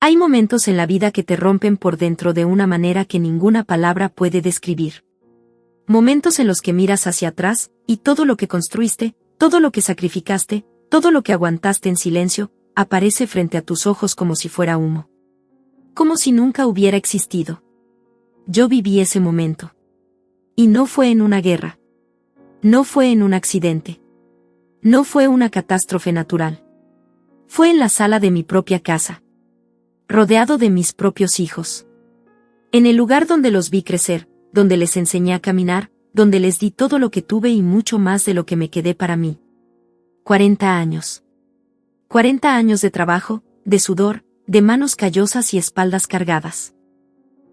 Hay momentos en la vida que te rompen por dentro de una manera que ninguna palabra puede describir. Momentos en los que miras hacia atrás, y todo lo que construiste, todo lo que sacrificaste, todo lo que aguantaste en silencio, aparece frente a tus ojos como si fuera humo. Como si nunca hubiera existido. Yo viví ese momento. Y no fue en una guerra. No fue en un accidente. No fue una catástrofe natural. Fue en la sala de mi propia casa. Rodeado de mis propios hijos. En el lugar donde los vi crecer, donde les enseñé a caminar, donde les di todo lo que tuve y mucho más de lo que me quedé para mí. 40 años. 40 años de trabajo, de sudor, de manos callosas y espaldas cargadas.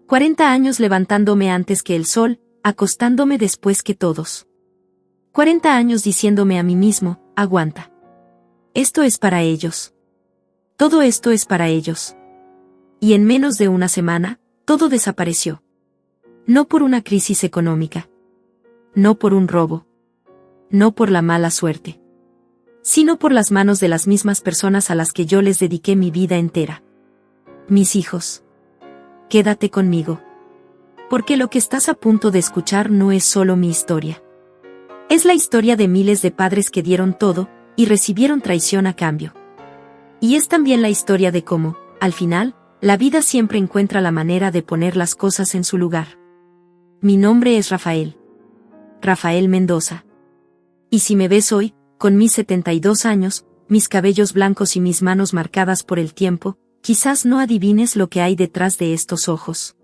40 años levantándome antes que el sol, acostándome después que todos. 40 años diciéndome a mí mismo, aguanta. Esto es para ellos. Todo esto es para ellos. Y en menos de una semana, todo desapareció. No por una crisis económica. No por un robo. No por la mala suerte. Sino por las manos de las mismas personas a las que yo les dediqué mi vida entera. Mis hijos. Quédate conmigo. Porque lo que estás a punto de escuchar no es solo mi historia. Es la historia de miles de padres que dieron todo, y recibieron traición a cambio. Y es también la historia de cómo, al final, la vida siempre encuentra la manera de poner las cosas en su lugar. Mi nombre es Rafael. Rafael Mendoza. Y si me ves hoy, con mis 72 años, mis cabellos blancos y mis manos marcadas por el tiempo, quizás no adivines lo que hay detrás de estos ojos.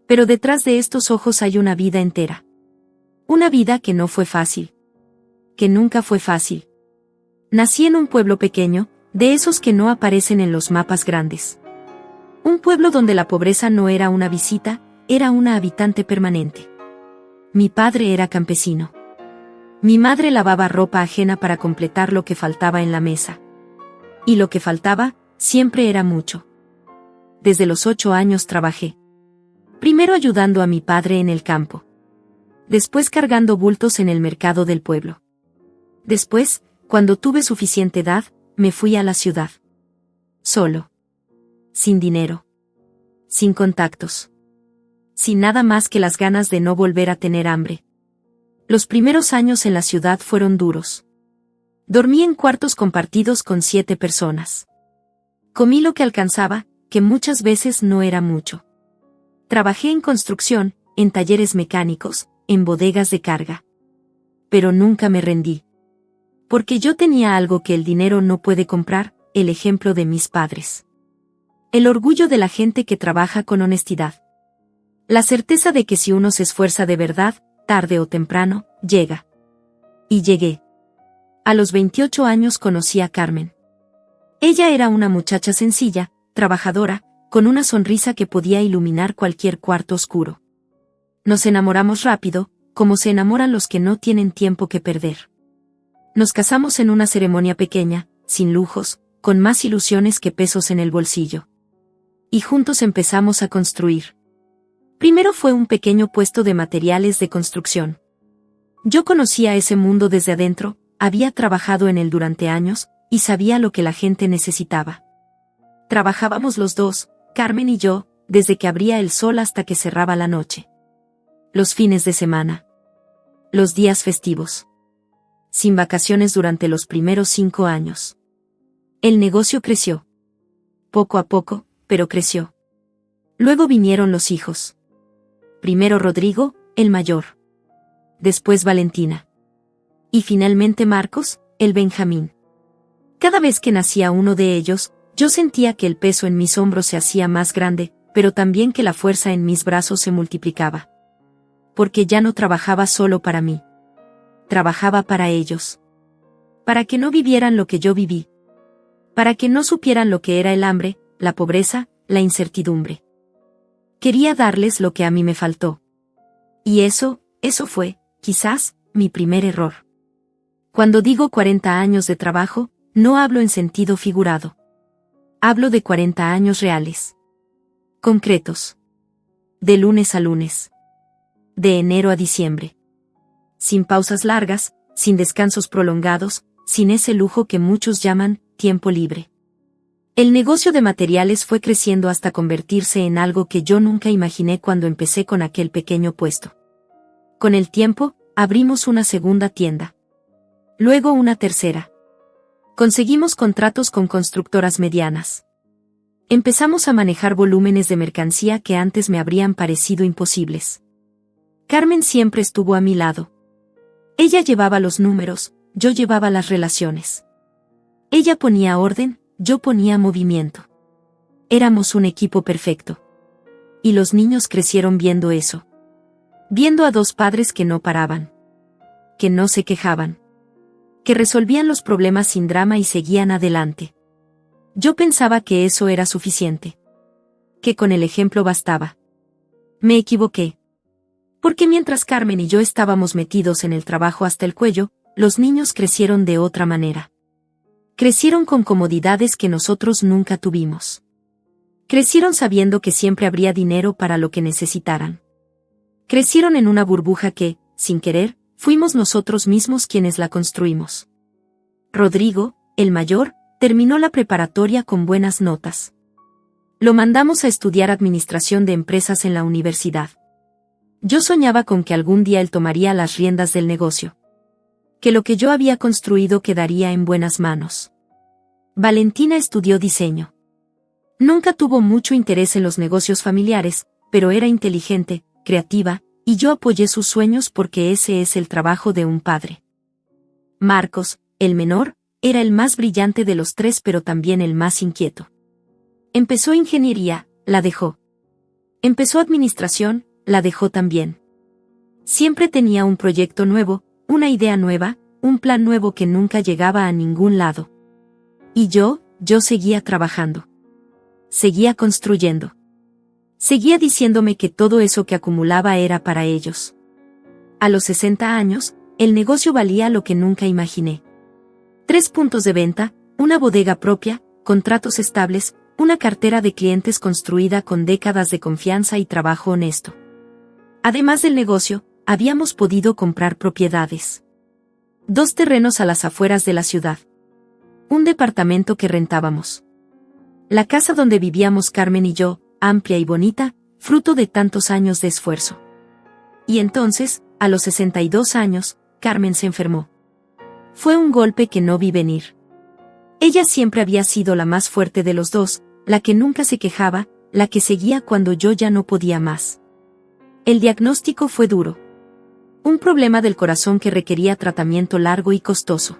Pero detrás de estos ojos hay una vida entera. Una vida que no fue fácil. Que nunca fue fácil. Nací en un pueblo pequeño, de esos que no aparecen en los mapas grandes. Un pueblo donde la pobreza no era una visita, era una habitante permanente. Mi padre era campesino. Mi madre lavaba ropa ajena para completar lo que faltaba en la mesa. Y lo que faltaba, siempre era mucho. Desde los 8 años trabajé. Primero ayudando a mi padre en el campo. Después cargando bultos en el mercado del pueblo. Después, cuando tuve suficiente edad, me fui a la ciudad. Solo. Sin dinero. Sin contactos. Sin nada más que las ganas de no volver a tener hambre. Los primeros años en la ciudad fueron duros. Dormí en cuartos compartidos con 7 personas. Comí lo que alcanzaba, que muchas veces no era mucho. Trabajé en construcción, en talleres mecánicos, en bodegas de carga. Pero nunca me rendí. Porque yo tenía algo que el dinero no puede comprar, el ejemplo de mis padres. El orgullo de la gente que trabaja con honestidad. La certeza de que si uno se esfuerza de verdad, tarde o temprano, llega. Y llegué. A los 28 años conocí a Carmen. Ella era una muchacha sencilla, trabajadora, con una sonrisa que podía iluminar cualquier cuarto oscuro. Nos enamoramos rápido, como se enamoran los que no tienen tiempo que perder. Nos casamos en una ceremonia pequeña, sin lujos, con más ilusiones que pesos en el bolsillo. Y juntos empezamos a construir. Primero fue un pequeño puesto de materiales de construcción. Yo conocía ese mundo desde adentro, había trabajado en él durante años, y sabía lo que la gente necesitaba. Trabajábamos los dos, Carmen y yo, desde que abría el sol hasta que cerraba la noche. Los fines de semana. Los días festivos. Sin vacaciones durante los primeros 5 años. El negocio creció. Poco a poco, pero creció. Luego vinieron los hijos. Primero Rodrigo, el mayor. Después Valentina. Y finalmente Marcos, el Benjamín. Cada vez que nacía uno de ellos, yo sentía que el peso en mis hombros se hacía más grande, pero también que la fuerza en mis brazos se multiplicaba. Porque ya no trabajaba solo para mí. Trabajaba para ellos. Para que no vivieran lo que yo viví. Para que no supieran lo que era el hambre, la pobreza, la incertidumbre. Quería darles lo que a mí me faltó. Y eso fue, quizás, mi primer error. Cuando digo 40 años de trabajo, no hablo en sentido figurado. Hablo de 40 años reales. Concretos. De lunes a lunes. De enero a diciembre. Sin pausas largas, sin descansos prolongados, sin ese lujo que muchos llaman tiempo libre. El negocio de materiales fue creciendo hasta convertirse en algo que yo nunca imaginé cuando empecé con aquel pequeño puesto. Con el tiempo, abrimos una segunda tienda. Luego una tercera. Conseguimos contratos con constructoras medianas. Empezamos a manejar volúmenes de mercancía que antes me habrían parecido imposibles. Carmen siempre estuvo a mi lado. Ella llevaba los números, yo llevaba las relaciones. Ella ponía orden, yo ponía movimiento. Éramos un equipo perfecto. Y los niños crecieron viendo eso. Viendo a dos padres que no paraban. Que no se quejaban. Que resolvían los problemas sin drama y seguían adelante. Yo pensaba que eso era suficiente. Que con el ejemplo bastaba. Me equivoqué. Porque mientras Carmen y yo estábamos metidos en el trabajo hasta el cuello, los niños crecieron de otra manera. Crecieron con comodidades que nosotros nunca tuvimos. Crecieron sabiendo que siempre habría dinero para lo que necesitaran. Crecieron en una burbuja que, sin querer, fuimos nosotros mismos quienes la construimos. Rodrigo, el mayor, terminó la preparatoria con buenas notas. Lo mandamos a estudiar administración de empresas en la universidad. Yo soñaba con que algún día él tomaría las riendas del negocio. Que lo que yo había construido quedaría en buenas manos. Valentina estudió diseño. Nunca tuvo mucho interés en los negocios familiares, pero era inteligente, creativa, y yo apoyé sus sueños porque ese es el trabajo de un padre. Marcos, el menor, era el más brillante de los tres pero también el más inquieto. Empezó ingeniería, la dejó. Empezó administración, la dejó también. Siempre tenía un proyecto nuevo, una idea nueva, un plan nuevo que nunca llegaba a ningún lado. Y yo seguía trabajando. Seguía construyendo. Seguía diciéndome que todo eso que acumulaba era para ellos. A los 60 años, el negocio valía lo que nunca imaginé. 3 puntos de venta, una bodega propia, contratos estables, una cartera de clientes construida con décadas de confianza y trabajo honesto. Además del negocio, habíamos podido comprar propiedades. 2 terrenos a las afueras de la ciudad. Un departamento que rentábamos. La casa donde vivíamos Carmen y yo, amplia y bonita, fruto de tantos años de esfuerzo. Y entonces, a los 62 años, Carmen se enfermó. Fue un golpe que no vi venir. Ella siempre había sido la más fuerte de los dos, la que nunca se quejaba, la que seguía cuando yo ya no podía más. El diagnóstico fue duro. Un problema del corazón que requería tratamiento largo y costoso.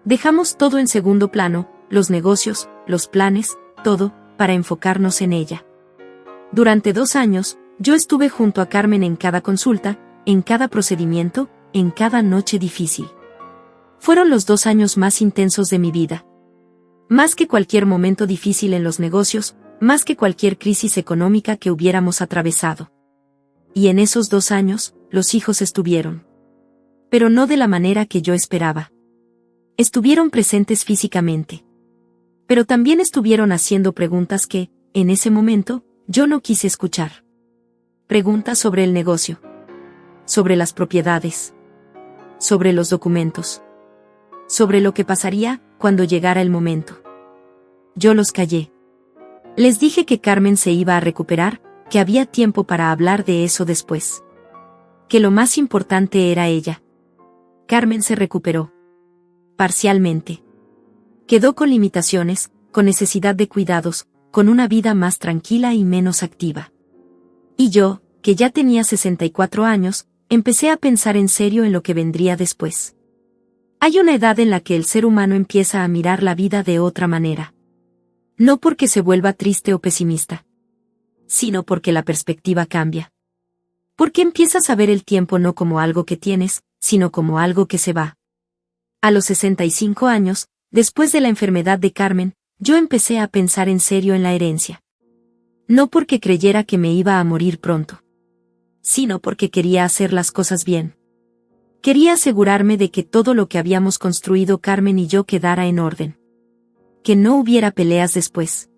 Dejamos todo en segundo plano, los negocios, los planes, todo, para enfocarnos en ella. Durante 2 años, yo estuve junto a Carmen en cada consulta, en cada procedimiento, en cada noche difícil. Fueron los 2 años más intensos de mi vida. Más que cualquier momento difícil en los negocios, más que cualquier crisis económica que hubiéramos atravesado. Y en esos 2 años, los hijos estuvieron. Pero no de la manera que yo esperaba. Estuvieron presentes físicamente. Pero también estuvieron haciendo preguntas que, en ese momento, yo no quise escuchar. Preguntas sobre el negocio. Sobre las propiedades. Sobre los documentos. Sobre lo que pasaría cuando llegara el momento. Yo los callé. Les dije que Carmen se iba a recuperar, que había tiempo para hablar de eso después. Que lo más importante era ella. Carmen se recuperó. Parcialmente. Quedó con limitaciones, con necesidad de cuidados, con una vida más tranquila y menos activa. Y yo, que ya tenía 64 años, empecé a pensar en serio en lo que vendría después. Hay una edad en la que el ser humano empieza a mirar la vida de otra manera. No porque se vuelva triste o pesimista, sino porque la perspectiva cambia. Porque empiezas a ver el tiempo no como algo que tienes, sino como algo que se va. A los 65 años, después de la enfermedad de Carmen, yo empecé a pensar en serio en la herencia. No porque creyera que me iba a morir pronto, sino porque quería hacer las cosas bien. Quería asegurarme de que todo lo que habíamos construido Carmen y yo quedara en orden. Que no hubiera peleas después.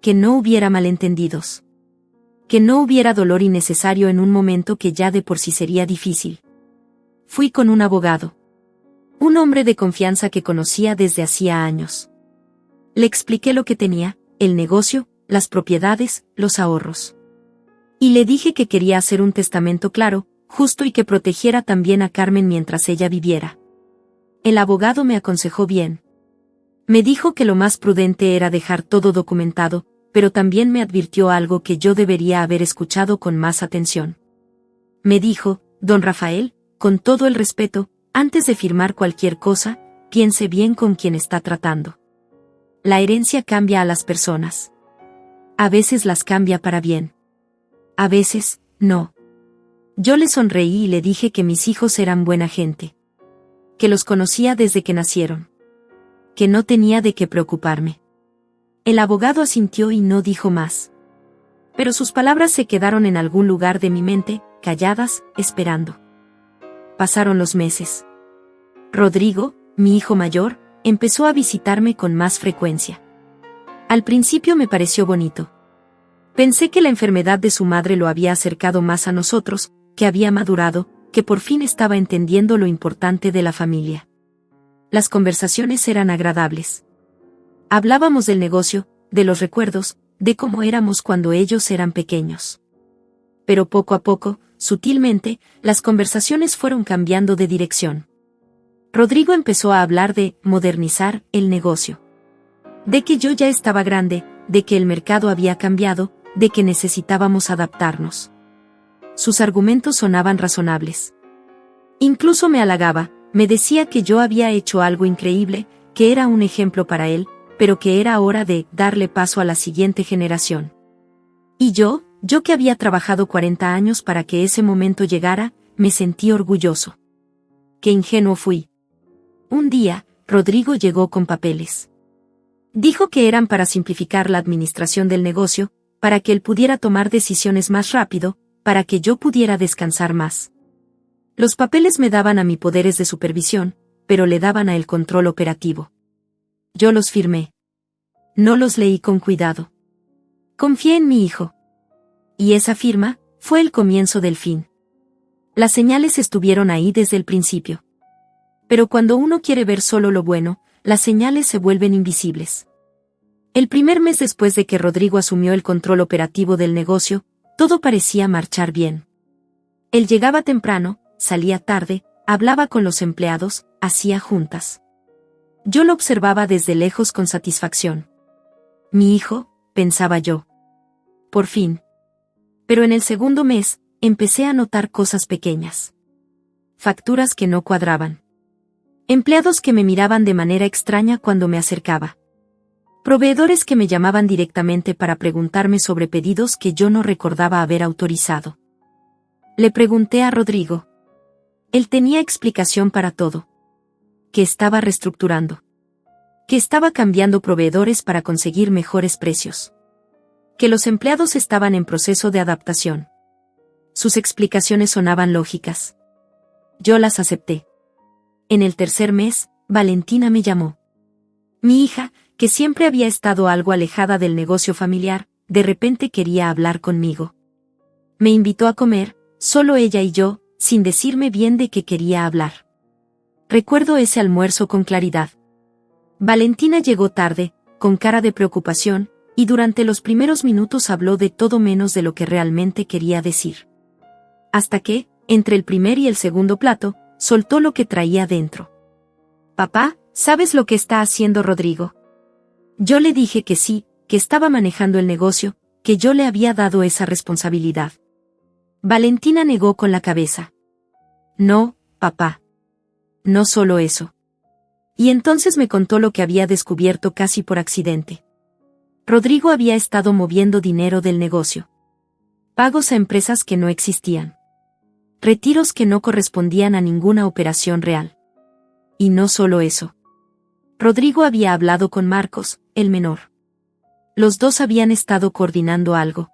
Que no hubiera malentendidos. Que no hubiera dolor innecesario en un momento que ya de por sí sería difícil. Fui con un abogado. Un hombre de confianza que conocía desde hacía años. Le expliqué lo que tenía, el negocio, las propiedades, los ahorros. Y le dije que quería hacer un testamento claro, justo y que protegiera también a Carmen mientras ella viviera. El abogado me aconsejó bien. Me dijo que lo más prudente era dejar todo documentado, pero también me advirtió algo que yo debería haber escuchado con más atención. Me dijo, don Rafael, con todo el respeto, antes de firmar cualquier cosa, piense bien con quién está tratando. La herencia cambia a las personas. A veces las cambia para bien. A veces, no. Yo le sonreí y le dije que mis hijos eran buena gente. Que los conocía desde que nacieron. Que no tenía de qué preocuparme. El abogado asintió y no dijo más. Pero sus palabras se quedaron en algún lugar de mi mente, calladas, esperando. Pasaron los meses. Rodrigo, mi hijo mayor, empezó a visitarme con más frecuencia. Al principio me pareció bonito. Pensé que la enfermedad de su madre lo había acercado más a nosotros, que había madurado, que por fin estaba entendiendo lo importante de la familia. Las conversaciones eran agradables. Hablábamos del negocio, de los recuerdos, de cómo éramos cuando ellos eran pequeños. Pero poco a poco, sutilmente, las conversaciones fueron cambiando de dirección. Rodrigo empezó a hablar de modernizar el negocio. De que yo ya estaba grande, de que el mercado había cambiado, de que necesitábamos adaptarnos. Sus argumentos sonaban razonables. Incluso me halagaba, me decía que yo había hecho algo increíble, que era un ejemplo para él, pero que era hora de darle paso a la siguiente generación. Y yo que había trabajado 40 años para que ese momento llegara, me sentí orgulloso. Qué ingenuo fui. Un día, Rodrigo llegó con papeles. Dijo que eran para simplificar la administración del negocio, para que él pudiera tomar decisiones más rápido, para que yo pudiera descansar más. Los papeles me daban a mí poderes de supervisión, pero le daban a él control operativo. Yo los firmé. No los leí con cuidado. Confié en mi hijo. Y esa firma fue el comienzo del fin. Las señales estuvieron ahí desde el principio. Pero cuando uno quiere ver solo lo bueno, las señales se vuelven invisibles. El primer mes después de que Rodrigo asumió el control operativo del negocio, todo parecía marchar bien. Él llegaba temprano, salía tarde, hablaba con los empleados, hacía juntas. Yo lo observaba desde lejos con satisfacción. Mi hijo, pensaba yo. Por fin. Pero en el segundo mes, empecé a notar cosas pequeñas. Facturas que no cuadraban. Empleados que me miraban de manera extraña cuando me acercaba. Proveedores que me llamaban directamente para preguntarme sobre pedidos que yo no recordaba haber autorizado. Le pregunté a Rodrigo. Él tenía explicación para todo. Que estaba reestructurando. Que estaba cambiando proveedores para conseguir mejores precios. Que los empleados estaban en proceso de adaptación. Sus explicaciones sonaban lógicas. Yo las acepté. En el tercer mes, Valentina me llamó. Mi hija, que siempre había estado algo alejada del negocio familiar, de repente quería hablar conmigo. Me invitó a comer, solo ella y yo, sin decirme bien de qué quería hablar. Recuerdo ese almuerzo con claridad. Valentina llegó tarde, con cara de preocupación, y durante los primeros minutos habló de todo menos de lo que realmente quería decir. Hasta que, entre el primer y el segundo plato, soltó lo que traía dentro. Papá, ¿sabes lo que está haciendo Rodrigo? Yo le dije que sí, que estaba manejando el negocio, que yo le había dado esa responsabilidad. Valentina negó con la cabeza. No, papá. No solo eso. Y entonces me contó lo que había descubierto casi por accidente. Rodrigo había estado moviendo dinero del negocio. Pagos a empresas que no existían. Retiros que no correspondían a ninguna operación real. Y no solo eso. Rodrigo había hablado con Marcos, el menor. Los dos habían estado coordinando algo.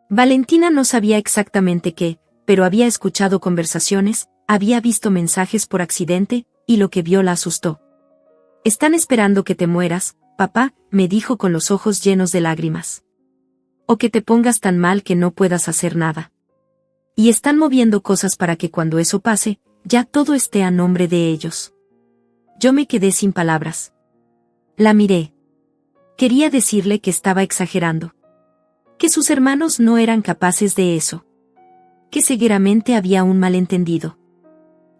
Valentina no sabía exactamente qué, pero había escuchado conversaciones, había visto mensajes por accidente, y lo que vio la asustó. Están esperando que te mueras, papá, me dijo con los ojos llenos de lágrimas. O que te pongas tan mal que no puedas hacer nada. Y están moviendo cosas para que cuando eso pase, ya todo esté a nombre de ellos. Yo me quedé sin palabras. La miré. Quería decirle que estaba exagerando. Que sus hermanos no eran capaces de eso. Que seguramente había un malentendido.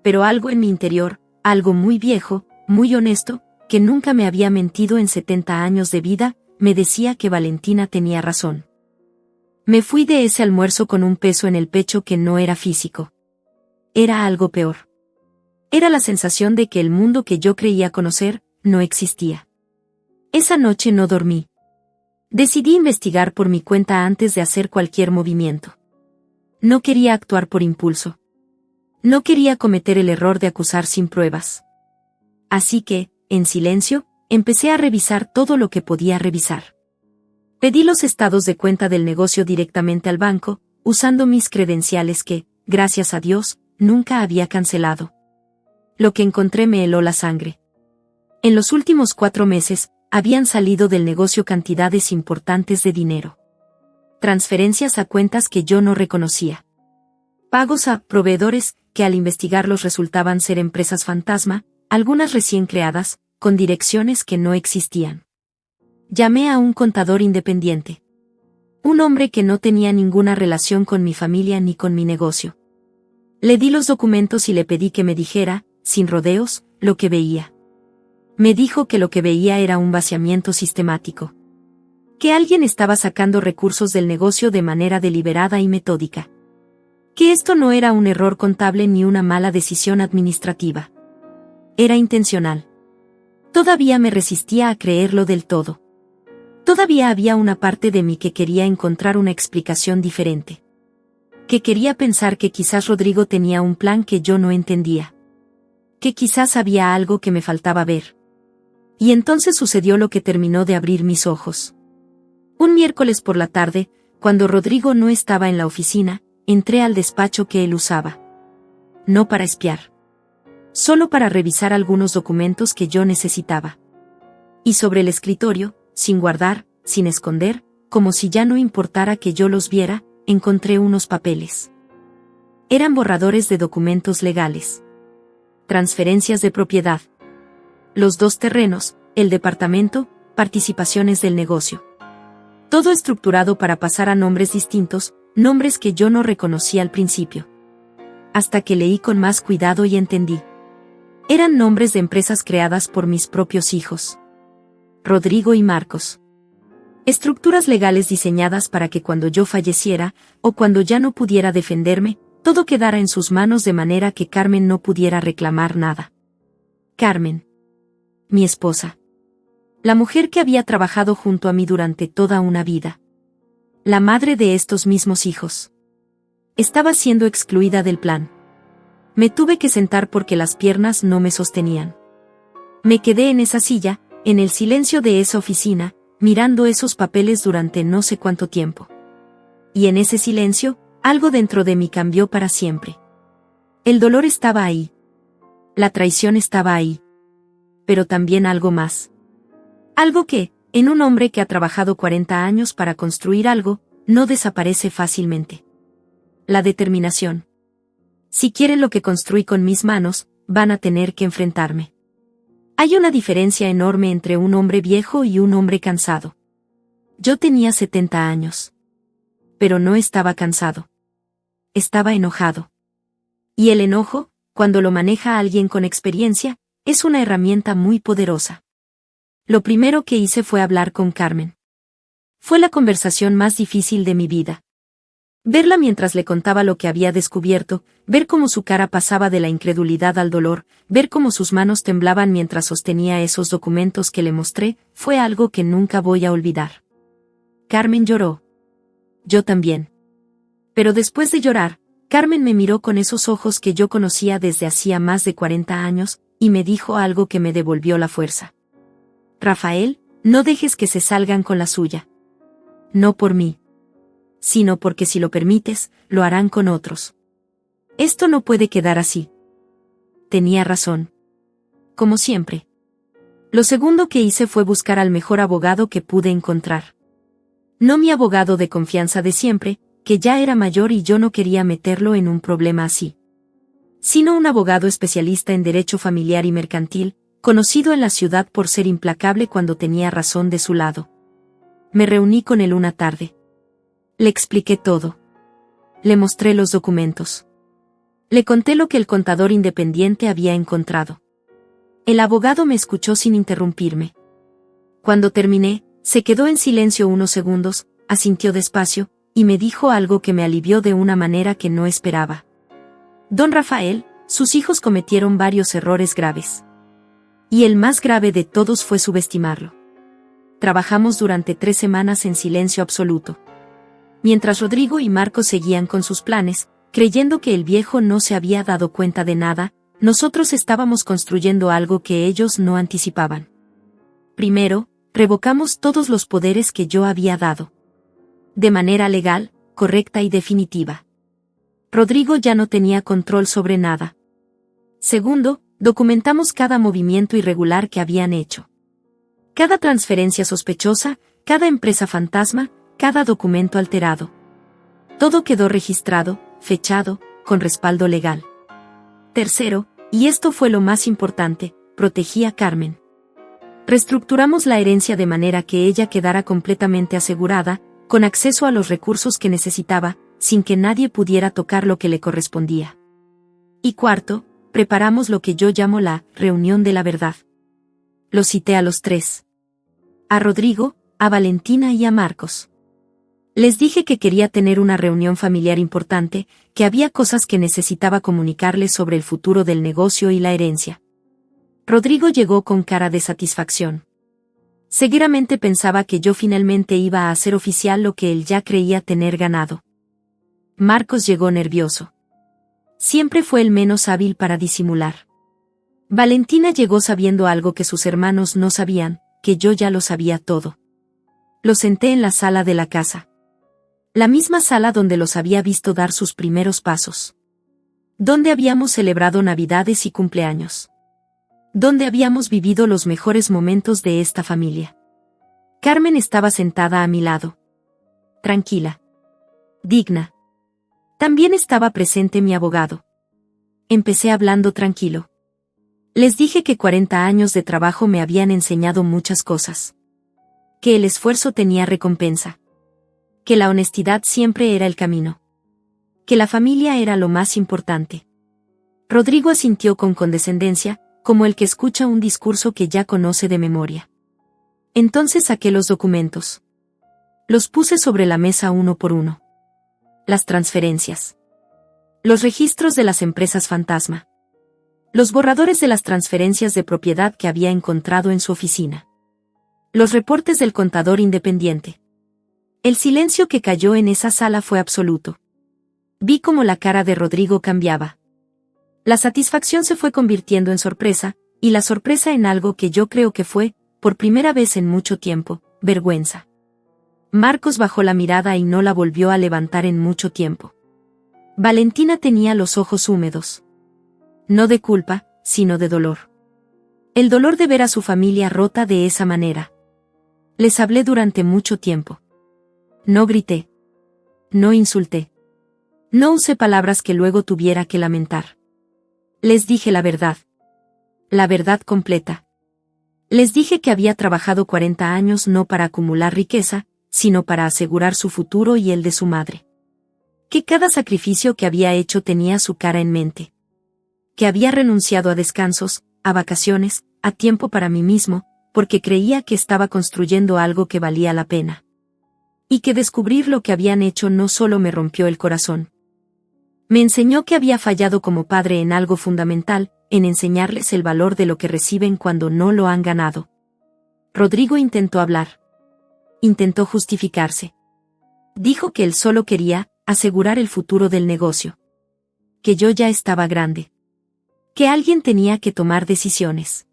Pero algo en mi interior, algo muy viejo, muy honesto, que nunca me había mentido en 70 años de vida, me decía que Valentina tenía razón. Me fui de ese almuerzo con un peso en el pecho que no era físico. Era algo peor. Era la sensación de que el mundo que yo creía conocer, no existía. Esa noche no dormí. Decidí investigar por mi cuenta antes de hacer cualquier movimiento. No quería actuar por impulso. No quería cometer el error de acusar sin pruebas. Así que, en silencio, empecé a revisar todo lo que podía revisar. Pedí los estados de cuenta del negocio directamente al banco, usando mis credenciales que, gracias a Dios, nunca había cancelado. Lo que encontré me heló la sangre. En los últimos 4 meses, habían salido del negocio cantidades importantes de dinero. Transferencias a cuentas que yo no reconocía. Pagos a proveedores que al investigarlos resultaban ser empresas fantasma, algunas recién creadas, con direcciones que no existían. Llamé a un contador independiente. Un hombre que no tenía ninguna relación con mi familia ni con mi negocio. Le di los documentos y le pedí que me dijera, sin rodeos, lo que veía. Me dijo que lo que veía era un vaciamiento sistemático. Que alguien estaba sacando recursos del negocio de manera deliberada y metódica. Que esto no era un error contable ni una mala decisión administrativa. Era intencional. Todavía me resistía a creerlo del todo. Todavía había una parte de mí que quería encontrar una explicación diferente. Que quería pensar que quizás Rodrigo tenía un plan que yo no entendía. Que quizás había algo que me faltaba ver. Y entonces sucedió lo que terminó de abrir mis ojos. Un miércoles por la tarde, cuando Rodrigo no estaba en la oficina, entré al despacho que él usaba. No para espiar. Solo para revisar algunos documentos que yo necesitaba. Y sobre el escritorio, sin guardar, sin esconder, como si ya no importara que yo los viera, encontré unos papeles. Eran borradores de documentos legales. Transferencias de propiedad. Los 2 terrenos, el departamento, participaciones del negocio. Todo estructurado para pasar a nombres distintos, nombres que yo no reconocí al principio. Hasta que leí con más cuidado y entendí. Eran nombres de empresas creadas por mis propios hijos. Rodrigo y Marcos. Estructuras legales diseñadas para que cuando yo falleciera, o cuando ya no pudiera defenderme, todo quedara en sus manos de manera que Carmen no pudiera reclamar nada. Carmen. Mi esposa. La mujer que había trabajado junto a mí durante toda una vida. La madre de estos mismos hijos. Estaba siendo excluida del plan. Me tuve que sentar porque las piernas no me sostenían. Me quedé en esa silla, en el silencio de esa oficina, mirando esos papeles durante no sé cuánto tiempo. Y en ese silencio, algo dentro de mí cambió para siempre. El dolor estaba ahí. La traición estaba ahí. Pero también algo más. Algo que, en un hombre que ha trabajado 40 años para construir algo, no desaparece fácilmente. La determinación. Si quieren lo que construí con mis manos, van a tener que enfrentarme. Hay una diferencia enorme entre un hombre viejo y un hombre cansado. Yo tenía 70 años. Pero no estaba cansado. Estaba enojado. Y el enojo, cuando lo maneja alguien con experiencia, es una herramienta muy poderosa. Lo primero que hice fue hablar con Carmen. Fue la conversación más difícil de mi vida. Verla mientras le contaba lo que había descubierto, ver cómo su cara pasaba de la incredulidad al dolor, ver cómo sus manos temblaban mientras sostenía esos documentos que le mostré, fue algo que nunca voy a olvidar. Carmen lloró. Yo también. Pero después de llorar, Carmen me miró con esos ojos que yo conocía desde hacía más de 40 años, y me dijo algo que me devolvió la fuerza. Rafael, no dejes que se salgan con la suya. No por mí. Sino porque si lo permites, lo harán con otros. Esto no puede quedar así. Tenía razón. Como siempre. Lo segundo que hice fue buscar al mejor abogado que pude encontrar. No mi abogado de confianza de siempre, que ya era mayor y yo no quería meterlo en un problema así. Sino un abogado especialista en derecho familiar y mercantil, conocido en la ciudad por ser implacable cuando tenía razón de su lado. Me reuní con él una tarde. Le expliqué todo. Le mostré los documentos. Le conté lo que el contador independiente había encontrado. El abogado me escuchó sin interrumpirme. Cuando terminé, se quedó en silencio unos segundos, asintió despacio, y me dijo algo que me alivió de una manera que no esperaba. Don Rafael, sus hijos cometieron varios errores graves. Y el más grave de todos fue subestimarlo. Trabajamos durante 3 semanas en silencio absoluto. Mientras Rodrigo y Marcos seguían con sus planes, creyendo que el viejo no se había dado cuenta de nada, nosotros estábamos construyendo algo que ellos no anticipaban. Primero, revocamos todos los poderes que yo había dado. De manera legal, correcta y definitiva. Rodrigo ya no tenía control sobre nada. Segundo, documentamos cada movimiento irregular que habían hecho. Cada transferencia sospechosa, cada empresa fantasma, cada documento alterado. Todo quedó registrado, fechado, con respaldo legal. Tercero, y esto fue lo más importante, protegí a Carmen. Reestructuramos la herencia de manera que ella quedara completamente asegurada, con acceso a los recursos que necesitaba, sin que nadie pudiera tocar lo que le correspondía. Y cuarto, preparamos lo que yo llamo la reunión de la verdad. Los cité a los 3. A Rodrigo, a Valentina y a Marcos. Les dije que quería tener una reunión familiar importante, que había cosas que necesitaba comunicarles sobre el futuro del negocio y la herencia. Rodrigo llegó con cara de satisfacción. Seguramente pensaba que yo finalmente iba a hacer oficial lo que él ya creía tener ganado. Marcos llegó nervioso. Siempre fue el menos hábil para disimular. Valentina llegó sabiendo algo que sus hermanos no sabían, que yo ya lo sabía todo. Los senté en la sala de la casa. La misma sala donde los había visto dar sus primeros pasos. Donde habíamos celebrado Navidades y cumpleaños. Donde habíamos vivido los mejores momentos de esta familia. Carmen estaba sentada a mi lado. Tranquila. Digna. También estaba presente mi abogado. Empecé hablando tranquilo. Les dije que 40 años de trabajo me habían enseñado muchas cosas. Que el esfuerzo tenía recompensa. Que la honestidad siempre era el camino. Que la familia era lo más importante. Rodrigo asintió con condescendencia, como el que escucha un discurso que ya conoce de memoria. Entonces saqué los documentos. Los puse sobre la mesa uno por uno. Las transferencias. Los registros de las empresas fantasma. Los borradores de las transferencias de propiedad que había encontrado en su oficina. Los reportes del contador independiente. El silencio que cayó en esa sala fue absoluto. Vi cómo la cara de Rodrigo cambiaba. La satisfacción se fue convirtiendo en sorpresa, y la sorpresa en algo que yo creo que fue, por primera vez en mucho tiempo, vergüenza. Marcos bajó la mirada y no la volvió a levantar en mucho tiempo. Valentina tenía los ojos húmedos. No de culpa, sino de dolor. El dolor de ver a su familia rota de esa manera. Les hablé durante mucho tiempo. No grité. No insulté. No usé palabras que luego tuviera que lamentar. Les dije la verdad. La verdad completa. Les dije que había trabajado 40 años no para acumular riqueza, sino para asegurar su futuro y el de su madre. Que cada sacrificio que había hecho tenía su cara en mente. Que había renunciado a descansos, a vacaciones, a tiempo para mí mismo, porque creía que estaba construyendo algo que valía la pena. Y que descubrir lo que habían hecho no solo me rompió el corazón. Me enseñó que había fallado como padre en algo fundamental, en enseñarles el valor de lo que reciben cuando no lo han ganado. Rodrigo intentó hablar. Intentó justificarse. Dijo que él solo quería asegurar el futuro del negocio. Que yo ya estaba grande. Que alguien tenía que tomar decisiones.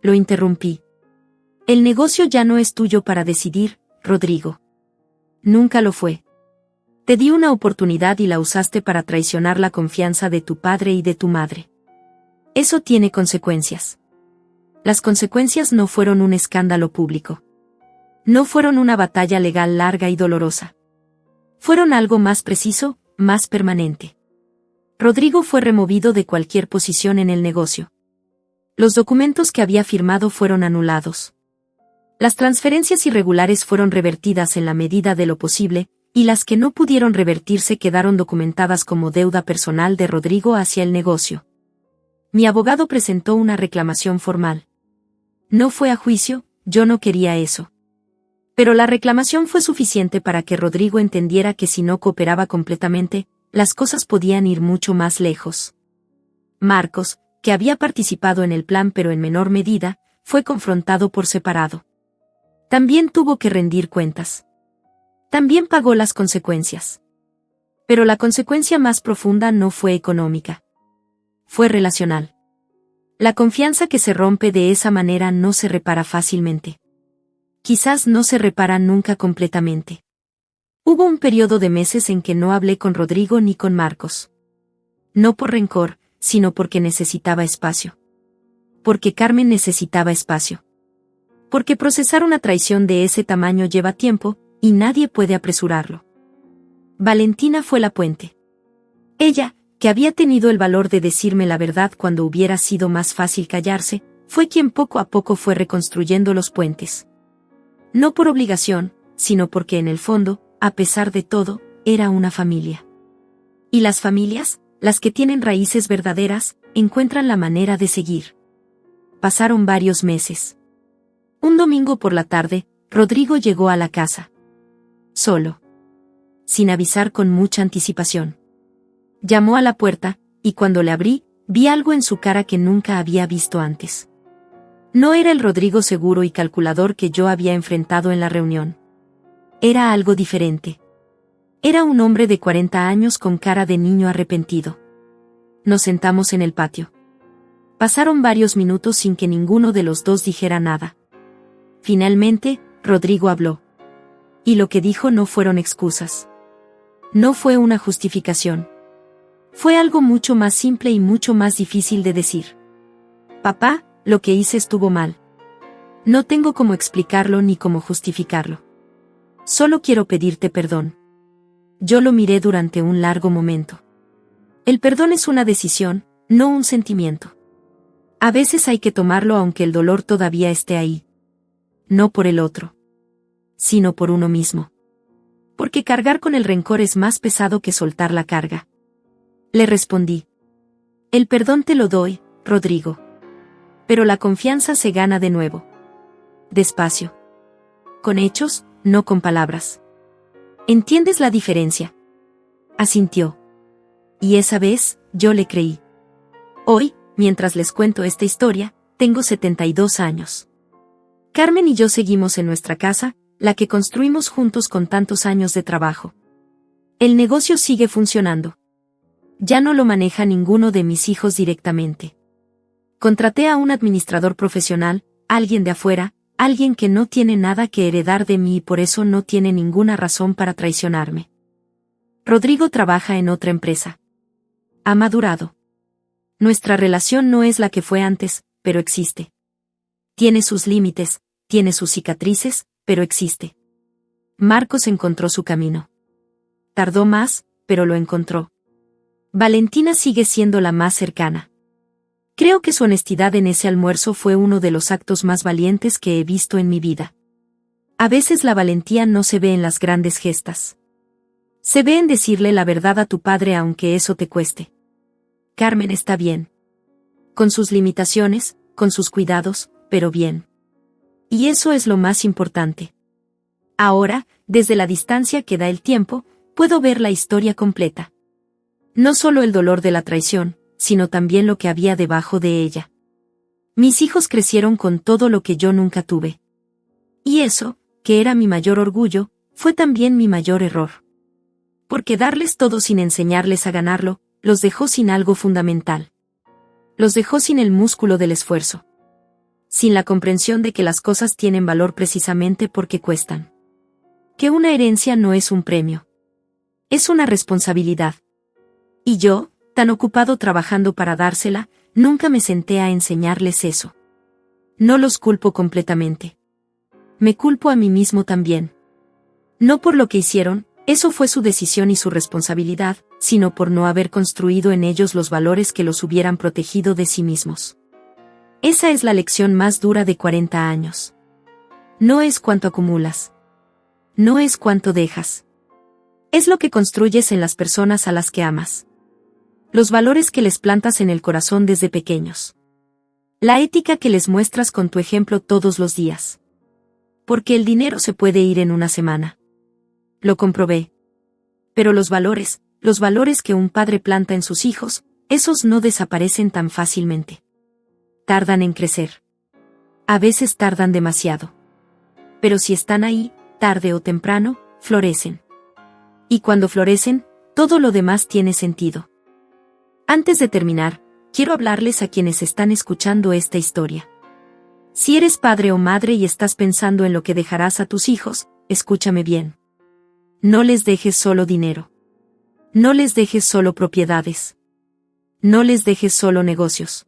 Lo interrumpí. El negocio ya no es tuyo para decidir, Rodrigo. Nunca lo fue. Te di una oportunidad y la usaste para traicionar la confianza de tu padre y de tu madre. Eso tiene consecuencias. Las consecuencias no fueron un escándalo público. No fueron una batalla legal larga y dolorosa. Fueron algo más preciso, más permanente. Rodrigo fue removido de cualquier posición en el negocio. Los documentos que había firmado fueron anulados. Las transferencias irregulares fueron revertidas en la medida de lo posible, y las que no pudieron revertirse quedaron documentadas como deuda personal de Rodrigo hacia el negocio. Mi abogado presentó una reclamación formal. No fue a juicio, yo no quería eso. Pero la reclamación fue suficiente para que Rodrigo entendiera que si no cooperaba completamente, las cosas podían ir mucho más lejos. Marcos, que había participado en el plan pero en menor medida, fue confrontado por separado. También tuvo que rendir cuentas. También pagó las consecuencias. Pero la consecuencia más profunda no fue económica. Fue relacional. La confianza que se rompe de esa manera no se repara fácilmente. Quizás no se repara nunca completamente. Hubo un periodo de meses en que no hablé con Rodrigo ni con Marcos. No por rencor, sino porque necesitaba espacio. Porque Carmen necesitaba espacio. Porque procesar una traición de ese tamaño lleva tiempo, y nadie puede apresurarlo. Valentina fue la puente. Ella, que había tenido el valor de decirme la verdad cuando hubiera sido más fácil callarse, fue quien poco a poco fue reconstruyendo los puentes. No por obligación, sino porque en el fondo, a pesar de todo, era una familia. Y las familias, las que tienen raíces verdaderas, encuentran la manera de seguir. Pasaron varios meses. Un domingo por la tarde, Rodrigo llegó a la casa. Solo. Sin avisar con mucha anticipación. Llamó a la puerta, y cuando le abrí, vi algo en su cara que nunca había visto antes. No era el Rodrigo seguro y calculador que yo había enfrentado en la reunión. Era algo diferente. Era un hombre de 40 años con cara de niño arrepentido. Nos sentamos en el patio. Pasaron varios minutos sin que ninguno de los dos dijera nada. Finalmente, Rodrigo habló. Y lo que dijo no fueron excusas. No fue una justificación. Fue algo mucho más simple y mucho más difícil de decir. Papá, lo que hice estuvo mal. No tengo cómo explicarlo ni cómo justificarlo. Solo quiero pedirte perdón. Yo lo miré durante un largo momento. El perdón es una decisión, no un sentimiento. A veces hay que tomarlo aunque el dolor todavía esté ahí. No por el otro, sino por uno mismo. Porque cargar con el rencor es más pesado que soltar la carga. Le respondí. El perdón te lo doy, Rodrigo. Pero la confianza se gana de nuevo. Despacio. Con hechos, no con palabras. ¿Entiendes la diferencia? Asintió. Y esa vez, yo le creí. Hoy, mientras les cuento esta historia, tengo 72 años. Carmen y yo seguimos en nuestra casa, la que construimos juntos con tantos años de trabajo. El negocio sigue funcionando. Ya no lo maneja ninguno de mis hijos directamente. Contraté a un administrador profesional, alguien de afuera, alguien que no tiene nada que heredar de mí y por eso no tiene ninguna razón para traicionarme. Rodrigo trabaja en otra empresa. Ha madurado. Nuestra relación no es la que fue antes, pero existe. Tiene sus límites, tiene sus cicatrices, pero existe. Marcos encontró su camino. Tardó más, pero lo encontró. Valentina sigue siendo la más cercana. Creo que su honestidad en ese almuerzo fue uno de los actos más valientes que he visto en mi vida. A veces la valentía no se ve en las grandes gestas. Se ve en decirle la verdad a tu padre aunque eso te cueste. Carmen está bien. Con sus limitaciones, con sus cuidados, pero bien. Y eso es lo más importante. Ahora, desde la distancia que da el tiempo, puedo ver la historia completa. No solo el dolor de la traición, sino también lo que había debajo de ella. Mis hijos crecieron con todo lo que yo nunca tuve. Y eso, que era mi mayor orgullo, fue también mi mayor error. Porque darles todo sin enseñarles a ganarlo, los dejó sin algo fundamental. Los dejó sin el músculo del esfuerzo. Sin la comprensión de que las cosas tienen valor precisamente porque cuestan. Que una herencia no es un premio. Es una responsabilidad. Y yo, tan ocupado trabajando para dársela, nunca me senté a enseñarles eso. No los culpo completamente. Me culpo a mí mismo también. No por lo que hicieron, eso fue su decisión y su responsabilidad, sino por no haber construido en ellos los valores que los hubieran protegido de sí mismos. Esa es la lección más dura de 40 años. No es cuánto acumulas. No es cuánto dejas. Es lo que construyes en las personas a las que amas. Los valores que les plantas en el corazón desde pequeños. La ética que les muestras con tu ejemplo todos los días. Porque el dinero se puede ir en una semana. Lo comprobé. Pero los valores que un padre planta en sus hijos, esos no desaparecen tan fácilmente. Tardan en crecer. A veces tardan demasiado. Pero si están ahí, tarde o temprano, florecen. Y cuando florecen, todo lo demás tiene sentido. Antes de terminar, quiero hablarles a quienes están escuchando esta historia. Si eres padre o madre y estás pensando en lo que dejarás a tus hijos, escúchame bien. No les dejes solo dinero. No les dejes solo propiedades. No les dejes solo negocios.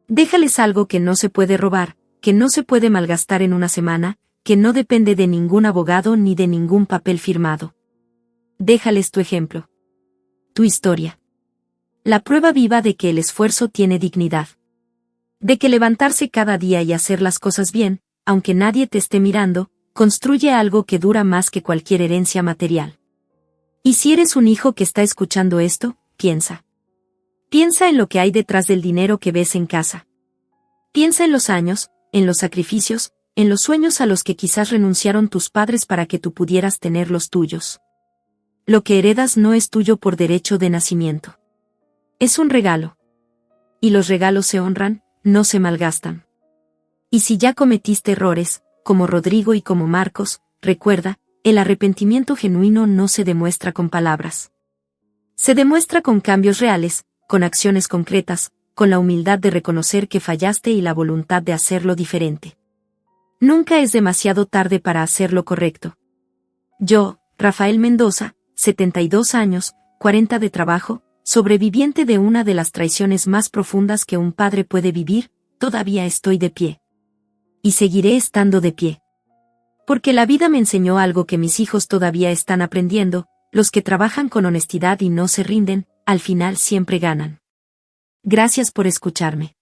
Déjales algo que no se puede robar, que no se puede malgastar en una semana, que no depende de ningún abogado ni de ningún papel firmado. Déjales tu ejemplo. Tu historia. La prueba viva de que el esfuerzo tiene dignidad. De que levantarse cada día y hacer las cosas bien, aunque nadie te esté mirando, construye algo que dura más que cualquier herencia material. Y si eres un hijo que está escuchando esto, piensa. Piensa en lo que hay detrás del dinero que ves en casa. Piensa en los años, en los sacrificios, en los sueños a los que quizás renunciaron tus padres para que tú pudieras tener los tuyos. Lo que heredas no es tuyo por derecho de nacimiento. Es un regalo. Y los regalos se honran, no se malgastan. Y si ya cometiste errores, como Rodrigo y como Marcos, recuerda, el arrepentimiento genuino no se demuestra con palabras. Se demuestra con cambios reales, con acciones concretas, con la humildad de reconocer que fallaste y la voluntad de hacerlo diferente. Nunca es demasiado tarde para hacer lo correcto. Yo, Rafael Mendoza, 72 años, 40 de trabajo, sobreviviente de una de las traiciones más profundas que un padre puede vivir, todavía estoy de pie. Y seguiré estando de pie. Porque la vida me enseñó algo que mis hijos todavía están aprendiendo: los que trabajan con honestidad y no se rinden, al final siempre ganan. Gracias por escucharme.